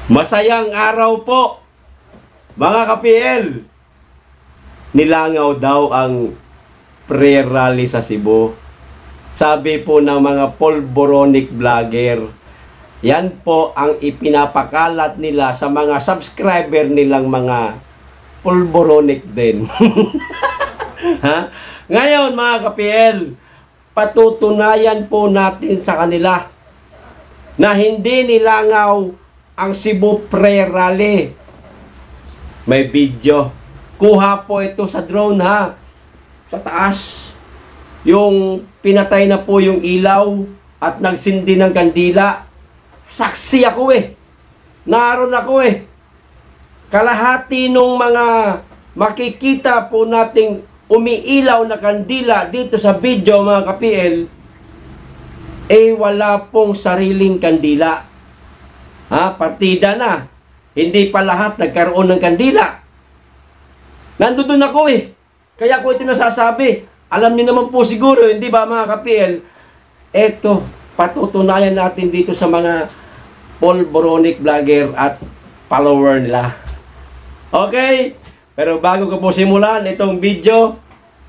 Masayang araw po, mga ka-PL. Nilangaw daw ang prayer rally sa Cebu. Sabi po ng mga polboronic vlogger, yan po ang ipinapakalat nila sa mga subscriber nilang mga polboronic din. Ha? Ngayon mga ka-PL, patutunayan po natin sa kanila na hindi nilangaw ang Cebu prayer rally. May video. Kuha po ito sa drone ha. Sa taas. Yung pinatay na po yung ilaw at nagsindi ng kandila. Saksi ako eh. Naroon ako eh. Kalahati nung mga makikita po nating umiilaw na kandila dito sa video mga ka-PL, eh wala pong sariling kandila. Ha, partida na. Hindi pa lahat nagkaroon ng kandila. Nandoon ako eh. Kaya ko ito nasasabi. Alam niyo naman po siguro, hindi ba mga ka-PL? Eto, patutunayan natin dito sa mga polboronic vlogger at follower nila. Okay? Pero bago ko po simulan itong video,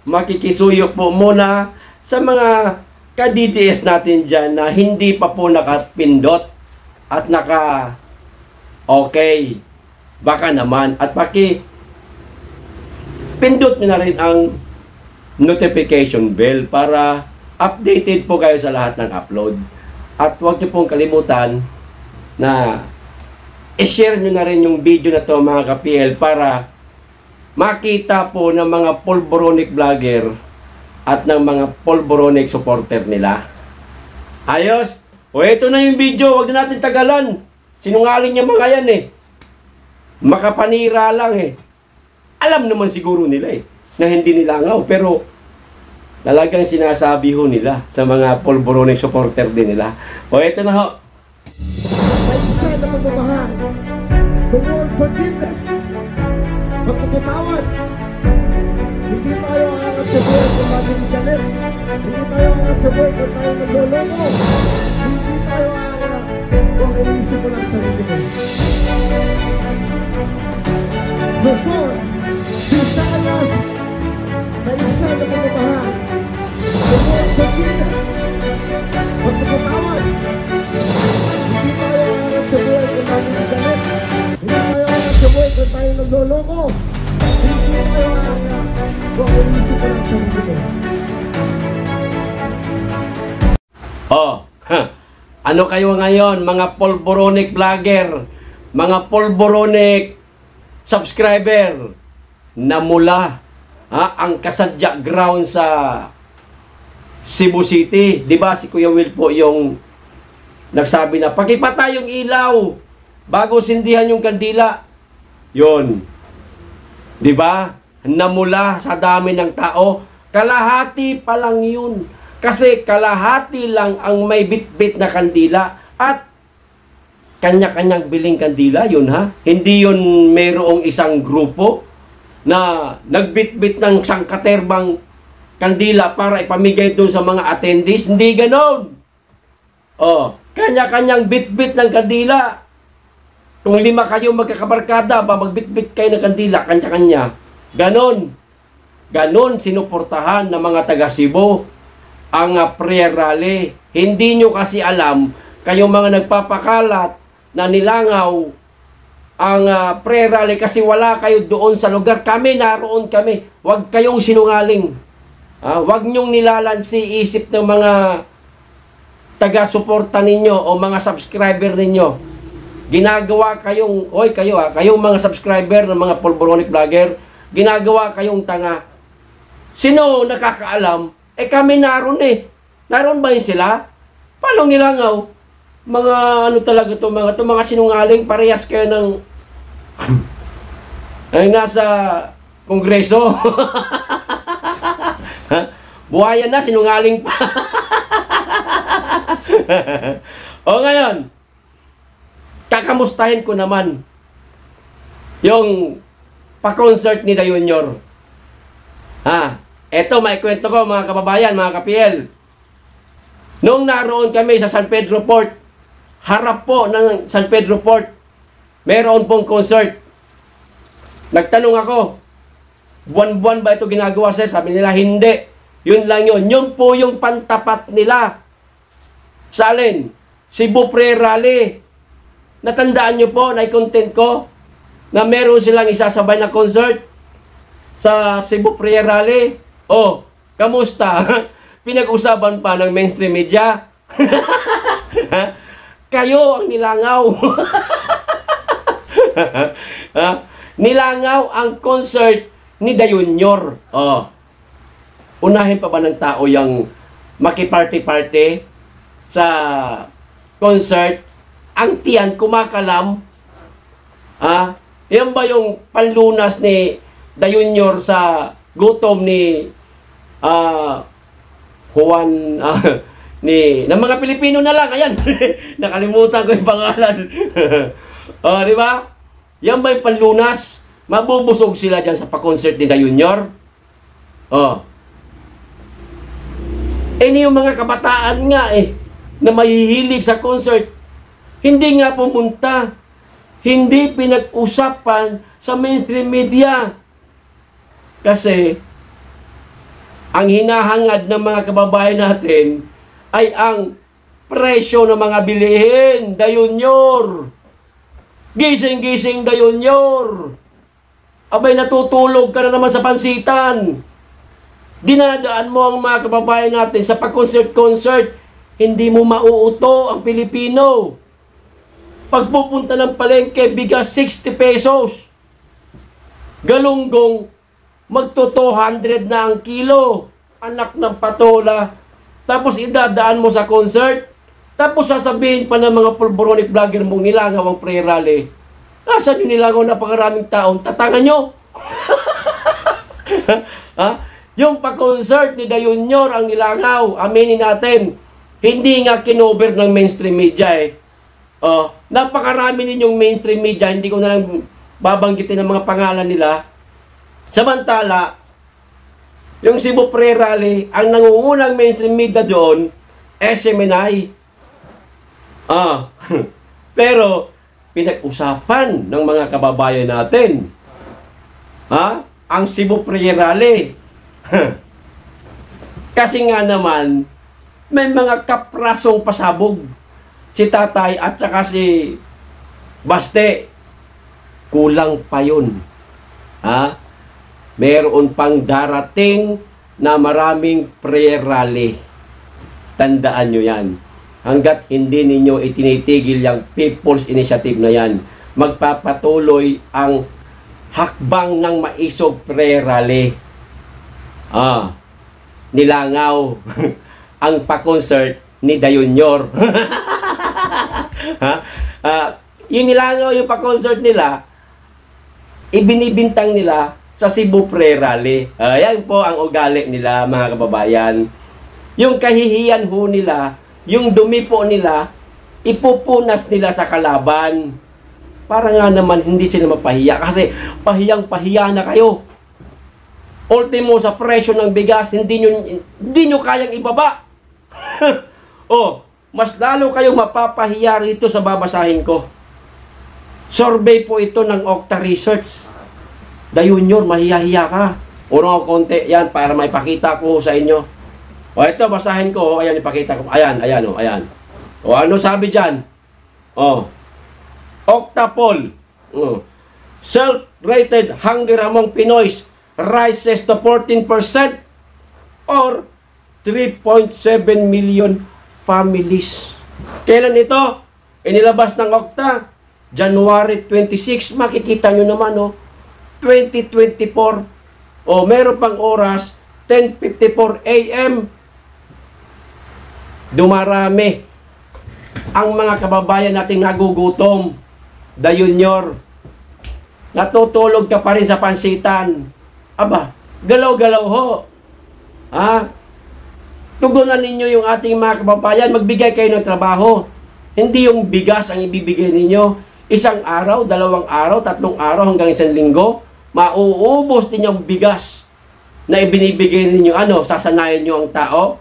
makikisuyo po muna sa mga ka-DTS natin dyan na hindi pa po nakapindot at naka okay, baka naman, at pindot nyo na rin ang notification bell para updated po kayo sa lahat ng upload. At huwag nyo pong kalimutan na i-share nyo na rin yung video na to mga ka-PL para makita po ng mga polboronic vlogger at ng mga polboronic supporter nila. Ayos! O ito na yung video, wag na natin tagalan. Sinungaling yung mga yan eh. Makapanira lang eh. Alam naman siguro nila eh, na hindi nilangaw. Pero talagang sinasabi ho nila sa mga polboronic supporter din nila. O ito na ho. May isa na magmamahal. The Lord forgiveness. Pagpapatawad. Hindi tayo aangat sa buhay kung maging galit. Hindi tayo aangat sa buhay kung tayo nagloloko. Hindi tayo aangat kung inisip mo lang sarili mo. Luzon, Visayas, na isa na magmamahal. The Lord forgiveness. Pagpapatawad. Hindi tayo aangat sa buhay kung maging galit. Hindi tayo aangat sa buhay kung tayo nagloloko. Hindi tayo aangat kung inisip mo lang sarili mo. Oh, ano kayo ngayon mga polboronic vlogger, mga polboronic subscriber na mula ang kasadya ground sa Cebu City. Diba si Kuya Will po yung nagsabi na pakipatay yung ilaw bago sindihan yung kandila. Yun. Diba? Namula sa dami ng tao. Kalahati pa lang yun. Kasi kalahati lang ang may bit-bit na kandila at kanya-kanyang biling kandila yun ha. Hindi yun mayroong isang grupo na nagbit-bit ng sangkaterbang kandila para ipamigay doon sa mga attendees. Hindi ganon. Oh, kanya-kanyang bit-bit ng kandila. Kung 5 kayo magkakabarkada, magbit-bit kayo ng kandila, kanya-kanya. Ganon. Ganon sinuportahan ng mga taga Cebu ang prayer rally. Hindi nyo kasi alam, kayong mga nagpapakalat na nilangaw ang prayer rally kasi wala kayo doon sa lugar. Kami, naroon kami. Huwag kayong sinungaling. Huwag nyong nilalansi isip ng mga taga-suporta ninyo o mga subscriber ninyo. Ginagawa kayong, kayong mga subscriber ng mga polboronic vlogger, ginagawa kayong tanga. Sino nakakaalam? Eh kami naroon eh. Naroon ba yun sila? Paano nilangaw? Mga ano talaga to mga sinungaling, parehas kayo ng ay nasa kongreso. Buhayan na, sinungaling pa. O ngayon, kakamustahin ko naman yung pa-concert ni The Junior. Eto, may kwento ko mga kababayan, mga ka-PL. Nung naroon kami sa San Pedro Port, harap po ng San Pedro Port, Meron pong concert. Nagtanong ako, buwan-buwan ba ito ginagawa, sir? Sabi nila, hindi. Yun lang yun. Yun po yung pantapat nila. Sa alin? Cebu Prayer Rally. Natandaan nyo po, na-content ko, na meron silang isasabay na concert sa Cebu Prayer Rally. Oh, kamusta? Pinag-usapan pa ng mainstream media. Kayo ang nilangaw. Nilangaw ang concert ni Da Junior. Oh. Unahin pa ba ng tao yung makiparty-party sa concert? Ang tiyan kumakalam. Yan ba yung panlunas ni Da Junior sa gutom ni Juan ng mga Pilipino na lang. Ayan. Nakalimutan ko yung pangalan. Di ba? Yan ba yung panlunas? Mabubusog sila dyan sa pa-concert ni Da Junior. Ini yung mga kabataan nga na mahihilig sa concert. Hindi nga pumunta. Hindi pinag-usapan sa mainstream media. Kasi ang hinahangad ng mga kababayan natin ay ang presyo ng mga bilihin. Da Junior. Gising-gising Da Junior. Abay, natutulog ka na naman sa pansitan. Dinadaan mo ang mga kababayan natin sa pag-concert-concert. Hindi mo mauuto ang Pilipino. Pagpupunta ng palengke, bigas 60 pesos. Galunggong, magto 200 na ang kilo. Anak ng patola. Tapos idadaan mo sa concert. Tapos sasabihin pa ng mga pulboronic vlogger mong nilangaw ang prayer rally. Nasaan yung nilangaw napakaraming taon? Tatangan nyo? Yung pa-concert ni Da Junior ang nilangaw, aminin natin, hindi nga kinover ng mainstream media napakarami ninyong mainstream media, hindi ko na lang babanggitin ang mga pangalan nila. Samantala, yung Cebu Prayer Rally, ang nangungunang mainstream media doon, SMNI. Pero, pinag-usapan ng mga kababayan natin. Ang Cebu Prayer Rally. Kasi nga naman, may mga kaprasong pasabog. Si Tatay at saka si Baste. Kulang pa yun. Meron pang darating na maraming prayer rally. Tandaan nyo yan. Hanggat hindi ninyo itinitigil yung People's Initiative na yan, magpapatuloy ang hakbang ng maisog prayer rally. Nilangaw ang pa-concert ni Da Junior. Yung nilangaw yung pa-concert nila, ibinibintang nila sa Cebu Prayer Rally. Yan po ang ugali nila, mga kababayan. Yung kahihiyan ho nila, yung dumi po nila, ipupunas nila sa kalaban. Para nga naman hindi sila mapahiya. Kasi pahiyang-pahiya na kayo. Ultimo sa presyo ng bigas, hindi nyo kayang ibaba. Mas lalo kayong mapapahiya rito sa babasahin ko. Survey po ito ng Okta Research. Da Junior, mahiya-hiya ka. Unang konti yan para maipakita ko sa inyo. Ito, basahin ko. Ayan, ipakita ko. Ayan. Ano sabi dyan? Okta poll. Self-rated hunger among Pinoys rises to 14% or 3.7 million families. Kailan ito? Inilabas ng Okta, January 26. Makikita nyo naman, 2024. Meron pang oras, 10:54 a.m. Dumarami ang mga kababayan nating nagugutom. Da Junior, natutulog ka pa rin sa pansitan. Aba, galaw-galaw ho. Tugunan ninyo yung ating mga kababayan, magbigay kayo ng trabaho. Hindi yung bigas ang ibibigay ninyo. Isang araw, 2 araw, 3 araw, hanggang 1 linggo, mauubos din yung bigas na ibinibigay ninyo. Sasanayan nyo ang tao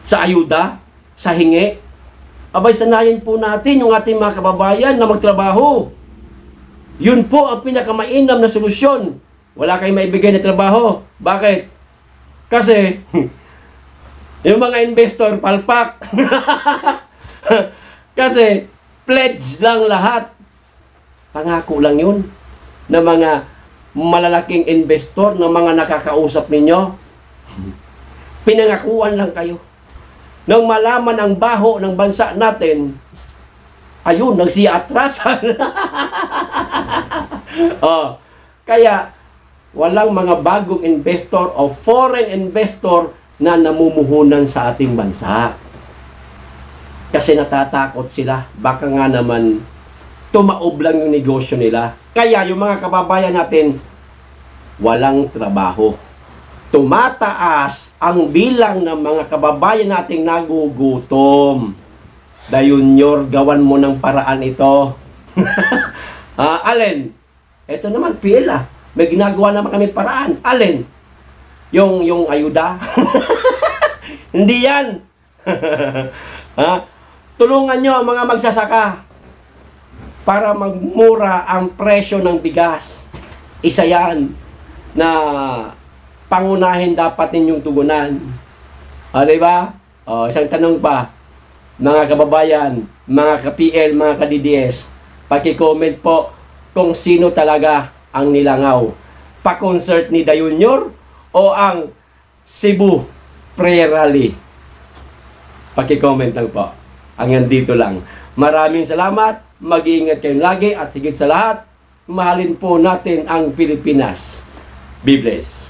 sa ayuda, sa hingi. abay sanayin po natin yung ating mga kababayan na magtrabaho. Yun po ang pinakamainam na solusyon. Wala kayong maibigay na trabaho. Bakit? Kasi, yung mga investor, palpak. Kasi, pledge lang lahat. Pangako lang yun ng mga malalaking investor, ng mga nakakausap ninyo. Pinangakuan lang kayo. Nang malaman ang baho ng bansa natin, ayun, nagsiatrasan. Kaya, walang mga bagong investor o foreign investor na namumuhunan sa ating bansa. Kasi natatakot sila. Baka nga naman tumaob lang yung negosyo nila. Kaya yung mga kababayan natin, walang trabaho. Tumataas ang bilang ng mga kababayan nating nagugutom. Dayunyor, gawan mo ng paraan ito. Alin? Ito naman, PL May ginagawa naman kami paraan. Alin? Yung ayuda? Hindi yan. Tulungan nyo ang mga magsasaka para magmura ang presyo ng bigas. Isa yan na pangunahin dapat ninyong tugunan. Diba? Isang tanong pa, mga kababayan, mga ka-PL, mga ka-DDS, paki-comment po kung sino talaga ang nilangaw. Pa-concert ni Dayunyor o ang Cebu Prayer Rally? Paki-comment lang po. Hanggang dito lang. Maraming salamat. Mag-iingat kayong lagi at higit sa lahat, mahalin po natin ang Pilipinas. Be blessed.